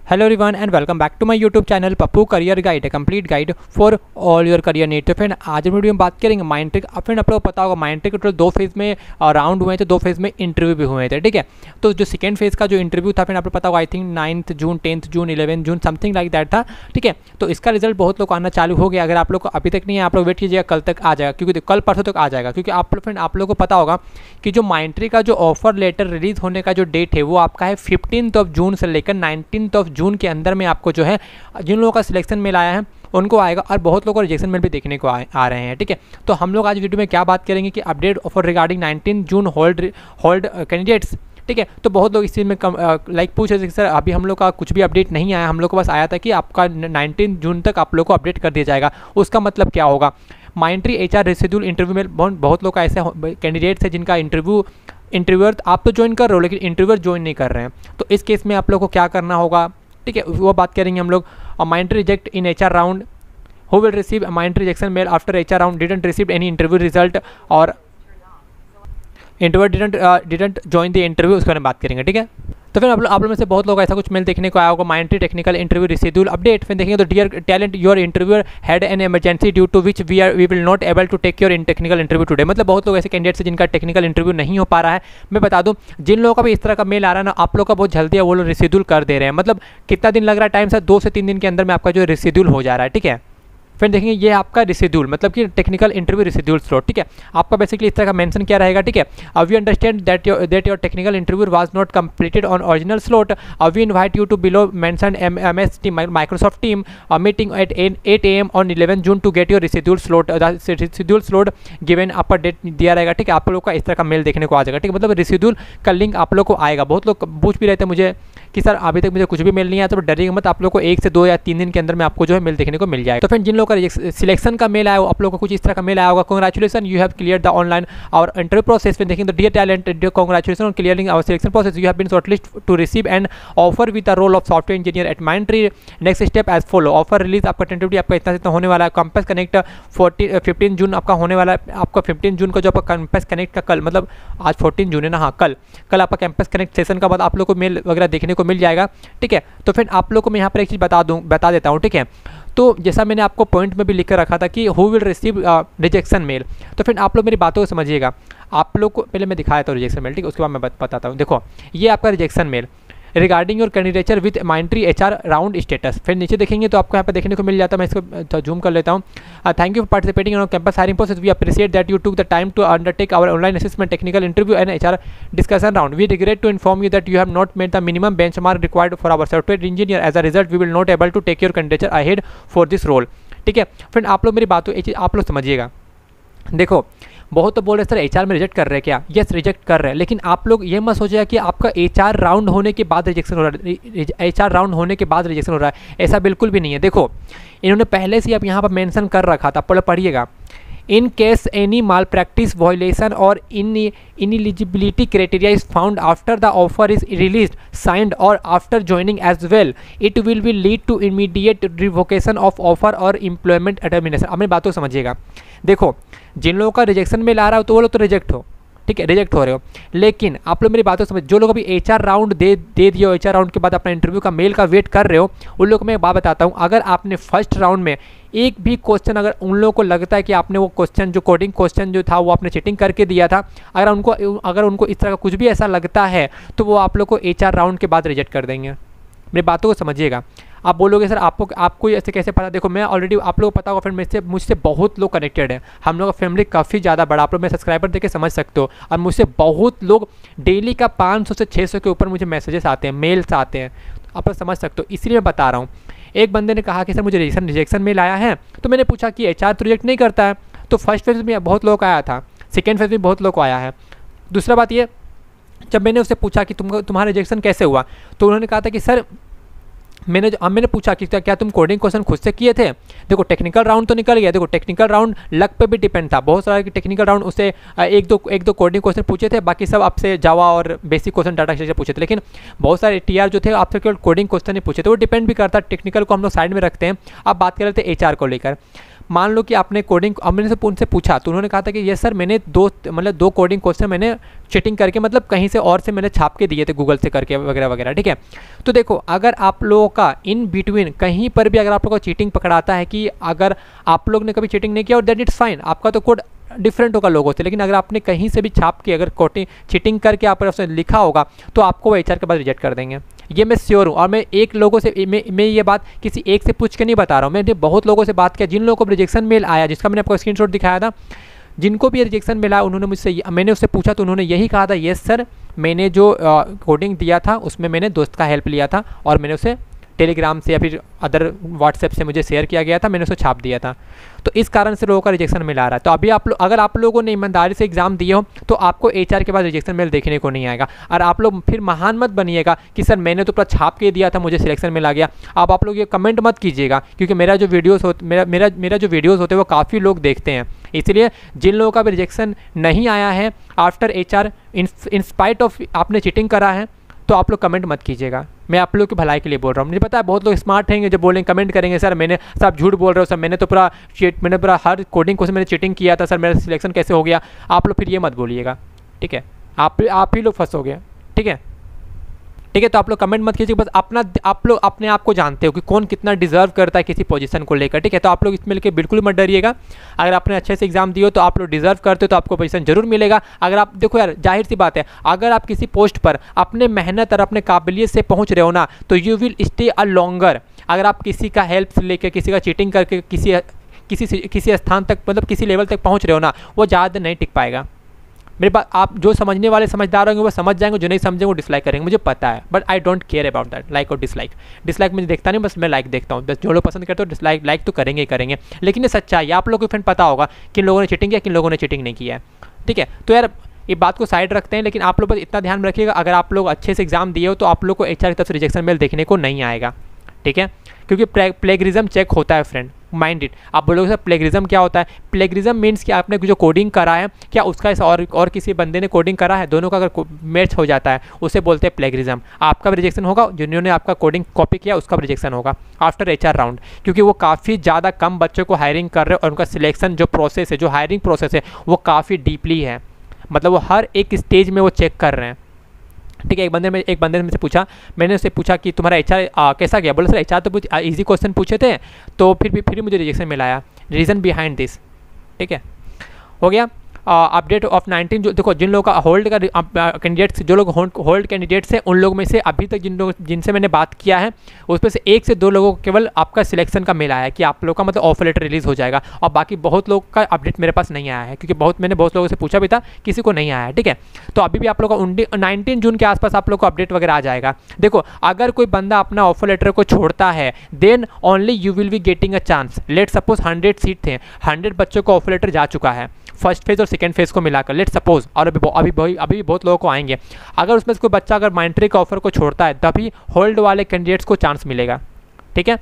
Hello everyone and welcome back to my YouTube channel Pappu career guide, complete guide for all your career need. तो friend आज video में बात करेंगे माइंडट्रिक। Friend आप लोग को पता होगा माइंडट्रिक के टोटल 2 फेज़ में राउंड हुए थे, 2 फेज़ में इंटरव्यू भी हुए थे, ठीक है। तो जो सेकंड फेज़ का जो इंटरव्यू था फ्रेंड आप लोग पता होगा I think 9 June 10 June 11 June something like that था, ठीक है। तो इसका रिजल्ट बहुत लोग आना चालू हो गया। अगर आप लोग को अभी तक नहीं है आप लोग वेट कीजिएगा, कल तक आ जाएगा, क्योंकि कल परसों तक आ जाएगा। क्योंकि आप फ्रेंड आप लोग को पता होगा कि जो माइंडट्रिक का जो ऑफर लेटर रिलीज होने का जो डेट है वो आपका है 15 जून से लेकर 19 जून के अंदर में आपको जो है जिन लोगों का सिलेक्शन मेल आया है उनको आएगा, और बहुत लोगों को रिजेक्शन मेल भी देखने को आ रहे हैं, ठीक है। तो हम लोग आज वीडियो में क्या बात करेंगे कि अपडेट ऑफर रिगार्डिंग 19 जून होल्ड कैंडिडेट्स, ठीक है। तो बहुत लोग इस चीज़ में लाइक पूछ रहे थे कि सर अभी हम लोग का कुछ भी अपडेट नहीं आया, हम लोग को बस आया था कि आपका 19 जून तक आप लोग को अपडेट कर दिया जाएगा। उसका मतलब क्या होगा? माइंडट्री HR रिशेड्यूल इंटरव्यू में बहुत लोग ऐसे कैंडिडेट्स हैं जिनका इंटरव्यूअर आप तो ज्वाइन कर रहे हो लेकिन इंटरव्यूअर ज्वाइन नहीं कर रहे हैं। तो इस केस में आप लोग को क्या करना होगा, ठीक है, वो बात करेंगे हम लोग। Mindtree reject in HR round, who will receive Mindtree rejection mail after HR round, didn't receive any interview result और interview didn't join the interview, उसके बारे में बात करेंगे, ठीक है। तो फिर आप लोग में से बहुत लोग ऐसा कुछ मेल देखने को आया होगा Mindtree technical interview reschedule update. फिर देखेंगे तो dear talent your interviewer had an emergency due to which we will not able to take your technical interview today. मतलब बहुत लोग ऐसे कैंडिडेट्स हैं जिनका टेक्निकल इंटरव्यू नहीं हो पा रहा है। मैं बता दूं जिन लोगों का भी इस तरह का मेल आ रहा है ना, आप लोग का बहुत जल्दी है वो लोग रिशेड्यूल कर दे रहे हैं। मतलब कितना दिन लग रहा है टाइम सर? 2 से 3 दिन के अंदर में आपका जो रिशेड्यूल हो जा रहा है, ठीक है। फिर देखेंगे ये आपका रिशेड्यूल मतलब कि टेक्निकल इंटरव्यू रिशेड्यूल स्लॉट, ठीक है। आपका बेसिकली इस तरह का मेंशन क्या रहेगा, ठीक है। We understand that your technical interview was not completed on original slot. We invite you to below mentioned MS Microsoft team meeting at 8 AM on 11 June to get your reschedule slot. Reschedule slot given आपका date दिया रहेगा, ठीक है। आप लोग का इस तरह का मेल देखने को आ जाएगा, ठीक है। मतलब रिशेड्यूल का लिंक आप लोग को आएगा। बहुत लोग पूछ भी रहे थे मुझे कि सर अभी तक मुझे कुछ भी मेल नहीं आया, तो डरिएगा मत, आप लोग को 1 से 2 या 3 दिन के अंदर में आपको जो है मेल देखने को मिल जाएगा। तो फिर जिन लोगों का सिलेक्शन का मेल आया हो आप लोगों को कुछ इस तरह का मेल आया होगा, congratulation you have clear the online और इंटरव्यू प्रोसेस। में देखेंगे तो dear talent congratulation on clearing our selection process, you have been shortlist to receive an offer with the role of software engineer at Mindtree. Next step as follow, offer release आपका tentatively आपका इतना होने वाला है। Campus connect 15 जून आपका होने वाला है। आपका 15 जून का जो आपका कैंपस कनेक्ट का कल, मतलब आज 14 जून है ना, हाँ कल आपका कैंपस कनेक्ट सेशन का बाद आप लोग को मेल वगैरह देखने को मिल जाएगा, ठीक है। तो फिर आप लोग को मैं यहाँ पर एक चीज़ बता देता हूँ, ठीक है। तो जैसा मैंने आपको पॉइंट में भी लिख कर रखा था कि who will receive rejection mail, तो फिर आप लोग मेरी बातों को समझिएगा। आप लोग को पहले मैं दिखाया था रिजेक्शन मेल, ठीक है, उसके बाद मैं बताता हूँ। देखो ये आपका rejection mail regarding your candidature with Mindtree HR round status. फिर नीचे देखेंगे तो आपको यहाँ पर देखने को मिल जाता है। मैं इसको जूम कर लेता हूँ। Thank you for participating in campus hiring process, we appreciate that you took the time to undertake our online assessment technical interview and HR discussion round. We regret to inform you that you have not met the minimum benchmark required for our software engineer, as a result we will not able to take your candidature ahead for this role, ठीक है। Friend आप लोग मेरी बातों एक चीज़ आप लोग समझिएगा। देखो बहुत तो बोल रहे सर HR में रिजेक्ट कर रहे हैं क्या? यस रिजेक्ट कर रहे हैं, लेकिन आप लोग ये मत सोचिएगा कि आपका HR राउंड होने के बाद रिजेक्शन हो रहा है, HR राउंड होने के बाद रिजेक्शन हो रहा है, ऐसा बिल्कुल भी नहीं है। देखो इन्होंने पहले से अब यहाँ पर मेंशन कर रखा था, पढ़िएगा। In case any malpractice violation और ineligibility criteria is found after the offer is released signed और after joining as well, it will be lead to immediate revocation of offer और एम्प्लॉयमेंट टर्मिनेशन। अपनी बातों को समझिएगा। देखो जिन लोगों का रिजेक्शन मेल आ रहा हो तो वो लोग तो रिजेक्ट हो, ठीक है, रिजेक्ट हो रहे हो, लेकिन आप लोग मेरी बातों समझ, जो लोग अभी HR राउंड दे दिए हो, HR राउंड के बाद अपना इंटरव्यू का मेल का वेट कर रहे हो, उन लोगों को मैं बात बताता हूँ। अगर आपने फर्स्ट राउंड में एक भी क्वेश्चन, अगर उन लोगों को लगता है कि आपने वो क्वेश्चन जो कोडिंग क्वेश्चन जो था वो आपने चीटिंग करके दिया था, अगर उनको इस तरह का कुछ भी ऐसा लगता है तो वो आप लोग को HR राउंड के बाद रिजेक्ट कर देंगे। मेरी बातों को समझिएगा। आप बोलोगे सर आपको ऐसे कैसे पता? देखो मैं ऑलरेडी आप लोगों को पता होगा फ्रेंड, मुझसे बहुत लोग कनेक्टेड हैं। हम लोग का फैमिली काफ़ी ज़्यादा बड़ा, आप लोग मेरे सब्सक्राइबर देख के समझ सकते हो। और मुझसे बहुत लोग डेली का 500 से 600 के ऊपर मुझे मैसेजेस आते हैं, मेल्स आते हैं, आप लोग समझ सकते हो। इसलिए मैं बता रहा हूँ। एक बंदे ने कहा कि सर मुझे रिजेक्शन मेल आया है, तो मैंने पूछा कि HR तो रिजेक्ट नहीं करता है। तो फर्स्ट फेज में बहुत लोग आया था, सेकेंड फेज में बहुत लोग आया है। दूसरा बात ये, जब मैंने उससे पूछा कि तुम्हारा रिजेक्शन कैसे हुआ, तो उन्होंने कहा था कि सर मैंने पूछा कि क्या तुम कोडिंग क्वेश्चन खुद से किए थे? देखो टेक्निकल राउंड तो निकल गया। देखो टेक्निकल राउंड लक पे भी डिपेंड था। बहुत सारा टेक्निकल राउंड उससे एक दो कोडिंग क्वेश्चन पूछे थे, बाकी सब आपसे जावा और बेसिक क्वेश्चन डाटा स्ट्रक्चर पूछे थे। लेकिन बहुत सारे TR जो थे आपसे केवल कोडिंग क्वेश्चन ही पूछे थे। वो डिपेंड भी करता है, टेक्निकल को हम लोग साइड में रखते हैं। अब बात कर रहे थे HR को लेकर। मान लो कि आपने कोडिंग, अब मैंने उनसे पूछा तो उन्होंने कहा था कि ये सर मैंने दो कोडिंग क्वेश्चन मैंने चीटिंग करके मतलब कहीं से और से मैंने छाप के दिए थे गूगल से करके वगैरह वगैरह, ठीक है। तो देखो अगर आप लोगों का इन बिटवीन कहीं पर भी अगर आप लोगों को चीटिंग पकड़ाता है कि अगर आप लोग ने कभी चीटिंग नहीं किया और दैट इट्स फाइन, आपका तो कोड डिफरेंट होगा लोगों से, लेकिन अगर आपने कहीं से भी छाप के अगर कोडिंग चीटिंग करके आप उसने लिखा होगा तो आपको वो एचआर के बाद रिजेक्ट कर देंगे, ये मैं श्योर हूँ। और मैं एक लोगों से मैं ये बात किसी एक से पूछ के नहीं बता रहा हूँ, मैंने बहुत लोगों से बात किया जिन लोगों को रिजेक्शन मेल आया, जिसका मैंने आपको स्क्रीनशॉट दिखाया था, जिनको भी रिजेक्शन मिला उन्होंने मुझसे, मैंने उससे पूछा तो उन्होंने यही कहा था, यस सर मैंने जो कोडिंग दिया था उसमें मैंने दोस्त का हेल्प लिया था और मैंने उसे टेलीग्राम से या फिर अदर व्हाट्सएप से मुझे शेयर किया गया था, मैंने उसे छाप दिया था, तो इस कारण से लोगों का रिजेक्शन मेल आ रहा है। तो अभी अगर आप लोगों ने ईमानदारी से एग्जाम दिए हो तो आपको एचआर के बाद रिजेक्शन मेल देखने को नहीं आएगा। और आप लोग फिर महान मत बनिएगा कि सर मैंने तो पूरा छाप के दिया था मुझे सिलेक्शन मेल आ गया। अब आप लोग ये कमेंट मत कीजिएगा क्योंकि मेरा जो वीडियोस होते हैं वो काफ़ी लोग देखते हैं, इसलिए जिन लोगों का भी रिजेक्शन नहीं आया है after HR in spite of आपने चीटिंग करा है तो आप लोग कमेंट मत कीजिएगा। मैं आप लोग की भलाई के लिए बोल रहा हूँ। मुझे पता है बहुत लोग स्मार्ट हैं जो बोलेंगे, कमेंट करेंगे सर आप झूठ बोल रहे हो, सर मैंने पूरा हर कोडिंग को मैंने चीटिंग किया था, सर मेरा सिलेक्शन कैसे हो गया। आप लोग फिर ये मत बोलिएगा, ठीक है, आप ही लोग फंसोगे, ठीक है। तो आप लोग कमेंट मत कीजिए, बस आप लोग अपने आप को जानते हो कि कौन कितना डिजर्व करता है किसी पोजीशन को लेकर, ठीक है। तो आप लोग इसमें लेकर बिल्कुल मत डरिएगा। अगर आपने अच्छे से एग्जाम दिए हो तो आप लोग डिजर्व करते हो तो आपको पोजीशन जरूर मिलेगा। अगर आप देखो यार, जाहिर सी बात है, अगर आप किसी पोस्ट पर अपने मेहनत और अपने काबिलियत से पहुंच रहे हो ना तो you will stay a longer. अगर आप किसी का हेल्प लेकर, किसी का चीटिंग करके किसी स्थान तक मतलब किसी लेवल तक पहुँच रहे हो ना, वो ज़्यादा नहीं टिक पाएगा। मेरे पास आप जो समझने वाले समझदार होंगे वो समझ जाएंगे, जो नहीं समझेंगे वो डिसलाइक करेंगे, मुझे पता है, but I don't care about that like और डिसलाइक मुझे देखता नहीं, बस मैं लाइक देखता हूँ। बस जो लोग पसंद करते हो लाइक तो करेंगे ही करेंगे, लेकिन ये सच्चाई है। आप लोगों को फ्रेंड पता होगा किन लोगों ने चीटिंग किया, किन लोगों ने चीटिंग नहीं किया है, ठीक है। तो यार ये बात को साइड रखते हैं, लेकिन आप लोग बस इतना ध्यान में रखिएगा, अगर आप लोग अच्छे से एग्जाम दिए हो तो आप लोग को एचआर की तरफ से रिजेक्शन मेल देखने को नहीं आएगा, ठीक है, क्योंकि प्लेगरिज्म चेक होता है फ्रेंड, माइंड इट। आप बोलोगे सर प्लेगरिज्म क्या होता है? प्लेगरिज्म मीन्स कि आपने जो कोडिंग करा है क्या उसका और किसी बंदे ने कोडिंग करा है, दोनों का अगर मैच हो जाता है उसे बोलते हैं प्लेगरिज्म। आपका भी रिजेक्शन होगा, जिन्होंने आपका कोडिंग कॉपी किया उसका भी रिजेक्शन होगा आफ्टर एचआर राउंड, क्योंकि वो काफ़ी ज़्यादा कम बच्चों को हायरिंग कर रहे हैं और उनका सिलेक्शन जो प्रोसेस है, जो हायरिंग प्रोसेस है वो काफ़ी डीपली है, मतलब वो हर एक स्टेज में वो चेक कर रहे हैं, ठीक है। एक बंदे ने मुझसे पूछा, मैंने उससे पूछा कि तुम्हारा एचआर कैसा गया, बोला सर एचआर तो कुछ इजी क्वेश्चन पूछे थे तो फिर मुझे रिजेक्शन मिला, रीज़न बिहाइंड दिस, ठीक है। हो गया अपडेट ऑफ 19। जो देखो जिन लोगों का होल्ड का कैंडिडेट्स, जो लोग होल्ड कैंडिडेट्स हैं उन लोगों में से अभी तक जिनसे मैंने बात किया है उसमें से 1 से 2 लोगों को केवल आपका सिलेक्शन का मेल आया है कि आप लोग का मतलब ऑफर लेटर रिलीज़ हो जाएगा, और बाकी बहुत लोग का अपडेट मेरे पास नहीं आया है, क्योंकि मैंने बहुत लोगों से पूछा भी था, किसी को नहीं आया है, ठीक है। तो अभी भी आप लोग का 19 जून के आसपास आप लोग को अपडेट वगैरह आ जाएगा। देखो अगर कोई बंदा अपना ऑफर लेटर को छोड़ता है then only you will be getting a chance. Let suppose 100 seat थे, 100 बच्चों को ऑफर लेटर जा चुका है फर्स्ट फेज और सेकंड फेज को मिलाकर, लेट सपोज, और अभी बहुत लोगों को आएंगे। अगर उसमें से कोई बच्चा अगर माइंट्री के ऑफर को छोड़ता है तभी होल्ड वाले कैंडिडेट्स को चांस मिलेगा, ठीक है।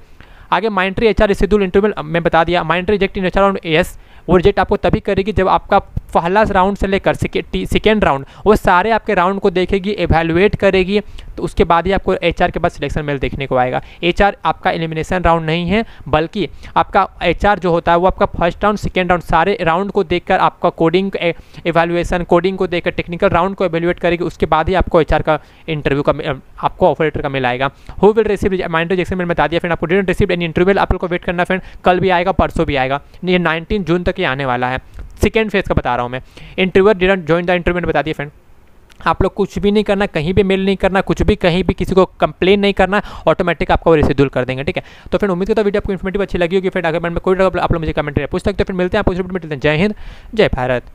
आगे माइंट्री एचआर रिशेड्यूल इंटरव्यू मैं बता दिया, माइंट्री reject in HR round, yes वो रिजेक्ट आपको तभी करेगी जब आपका पहला राउंड से लेकर सेकेंड राउंड वो सारे आपके राउंड को देखेगी, एवेलुएट करेगी, तो उसके बाद ही आपको एचआर के बाद सिलेक्शन मेल देखने को आएगा। एचआर आपका एलिमिनेशन राउंड नहीं है, बल्कि आपका एचआर जो होता है वो आपका फर्स्ट राउंड सेकेंड राउंड सारे राउंड को देखकर आपका कोडिंग एवेलुएशन, कोडिंग को देखकर टेक्निकल राउंड को एवेलुएट करेगी, उसके बाद ही आपको एचआर का इंटरव्यू का आपको ऑफर लेटर का मेल आएगा। Who will receive Mindtree rejection mail बता दिया फ्रेंड, आपको डिडंट रिसीव एनी इंटरव्यू, आप लोग को वेट करना फ्रेंड, कल भी आएगा परसों भी आएगा, ये 19 जून तक ही आने वाला है। सेकेंड फेज का बता रहा हूँ मैं। Interview didn't join the interview बता दिया फ्रेंड, आप लोग कुछ भी नहीं करना, कहीं भी मेल नहीं करना, कुछ भी कहीं भी किसी को कंप्लेन नहीं करना, ऑटोमेटिक आपको रिशेड्यूल कर देंगे, ठीक है। तो फ्रेंड उम्मीद करता हूं वीडियो आपको इन्फॉर्मेटिव अच्छी लगी होगी फ्रेंड। अगर मैं कोई आप लोग मुझे कमेंट पूछ सकते हो, फिर मिलते हैं आपको, मिलते हैं जय हिंद जय भारत।